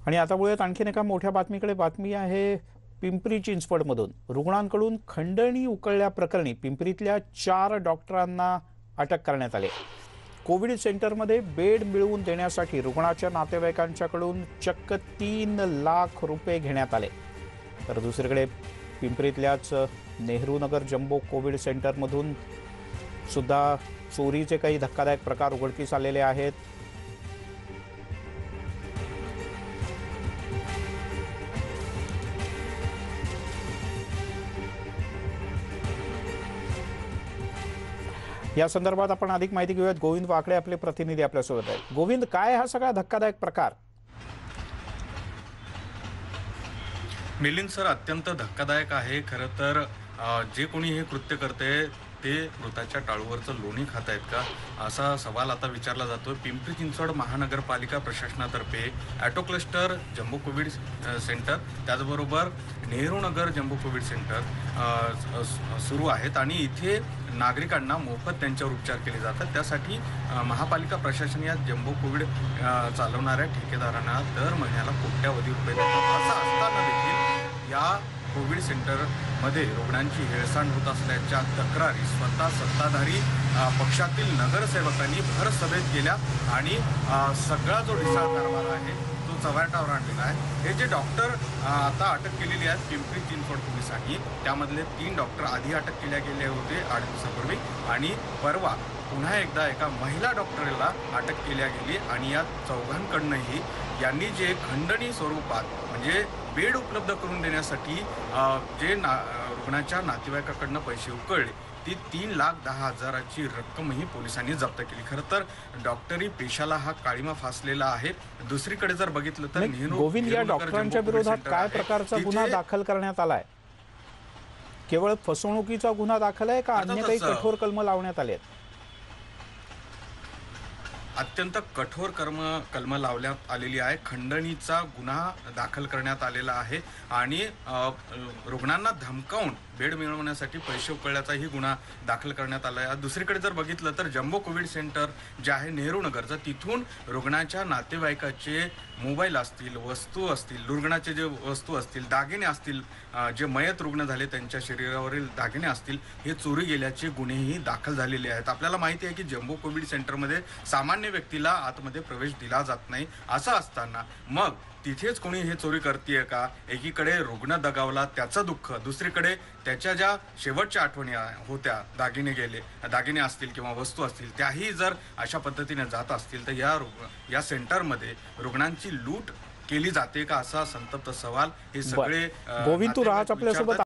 आणि आता वळूयात आणखीन एका मोठ्या बातमीकडे। बातमी आहे पिंपरी चिंचवडमधून। रुग्णांकडून खंडणी उकळल्याप्रकरणी पिंपरीतल्या 4 डॉक्टरांना अटक करण्यात आली। कोविड सेंटरमध्ये बेड मिळवून देण्यासाठी रुग्णाच्या नातेवाईकांच्याकडून चक्क 3 लाख रुपये घेण्यात आले। तर दुसरीकडे पिंपरीतल्याच नेहरू नगर जम्बो कोविड सेंटरमधून सुद्धा चोरीचे काही धक्कादायक प्रकार उघडकीस आलेले आहेत। या संदर्भात आपण अधिक माहिती घेऊयात। गोविंद वाकडे आपले प्रतिनिधी आपल्यासोबत आहेत। गोविंद, काय हा सगळा धक्कादायक प्रकार? मिलिंद सर, अत्यंत धक्कादायक आहे। खरं तर जे कोणी हे कृत्य करते ते मृताच्या टाळूवरचं लोणी खात आहेत का, असा सवाल आता विचारला जातो। पिंपरी चिंचवड महानगरपालिका प्रशासनातर्फे auto cluster jumbo Covid centre, त्याचबरोबर Nehru Nagar jumbo Covid centre सुरू आहेत आणि इथे नागरिकांना मोफत त्यांच्यावर उपचार केले जातात। त्यासाठी महापालिका प्रशासन या जम्बो कोविड चालवणाऱ्या ठेकेदारांना दर महिन्याला कोट्यावधी रुपये देतात। असं असताना देखील या कोविड सेंटरमध्ये रुग्णांची हेळसांड होत असल्याच्या तक्रारी स्वतः सत्ताधारी पक्षातील नगरसेवकांनी भर सभेत केल्या आणि सगळा जो ढिसाळ कारभार आहे तो चव्हाट्यावर आणलेला आहे। हे जे डॉक्टर आता अटक केलेली आहेत पिंपरी चिंचवड पोलिसांनी, त्यामधले 3 डॉक्टर आधी अटक केले गेले होते 8 दिवसापूर्वी आणि परवा पुन्हा एकदा एका महिला डॉक्टरला अटक केली गेली आणि या चौघांकडनंही यांनी जे खंडणी स्वरूपात म्हणजे बेड उपलब्ध करून देण्यासाठी जे रुग्णाच्या नातेवाईकाकडनं पैसे उकळले ती 3,10,000ची रक्कमही पोलिसांनी जप्त केली। खरं तर डॉक्टरी पेशाला हा काळीमा फासलेला आहे। दुसरीकडे जर बघितलं तर गोविंद, या डॉक्टरांच्या विरोधात काय प्रकारचा गुन्हा दाखल करण्यात आलाय? केवळ फसवणुकीचा गुन्हा दाखल आहे का अन्य काही कठोर कलम लावण्यात आले आहेत? अत्यंत कठोर कलम लावण्यात आलेली आहे। खंडणीचा गुन्हा दाखल करण्यात आलेला आहे आणि रुग्णांना धमकावून बेड मिळवण्यासाठी पैसे उकळल्याचाही गुन्हा दाखल करण्यात आला आहे। दुसरीकडे जर बघितलं तर जम्बो कोविड सेंटर जे आहे नेहरू नगरचं, तिथून रुग्णाच्या नातेवाईकाचे मोबाईल असतील, वस्तू असतील, रुग्णाचे जे वस्तू असतील, दागिने असतील, जे मयत रुग्ण झाले त्यांच्या शरीरावरील दागिने असतील, हे चोरी गेल्याचे गुन्हेही दाखल झालेले आहेत। आपल्याला माहिती आहे की जम्बो कोविड सेंटरमध्ये सामान्य व्यक्तीला आतमध्ये प्रवेश दिला जात नाही। असं असताना मग तिथेच कोणी हे चोरी करतेय का? एकीकडे रुग्ण दगावला त्याचं दुःख, दुसरीकडे त्याच्या ज्या शेवटच्या आठवणी होत्या, दागिने असतील किंवा वस्तू असतील, त्याही जर अशा पद्धतीने जात असतील तर या सेंटरमध्ये रुग्णांची लूट केली जाते का, असा संतप्त सवाल हे सगळे गोविंद, तू राहाच आपल्यासोबत।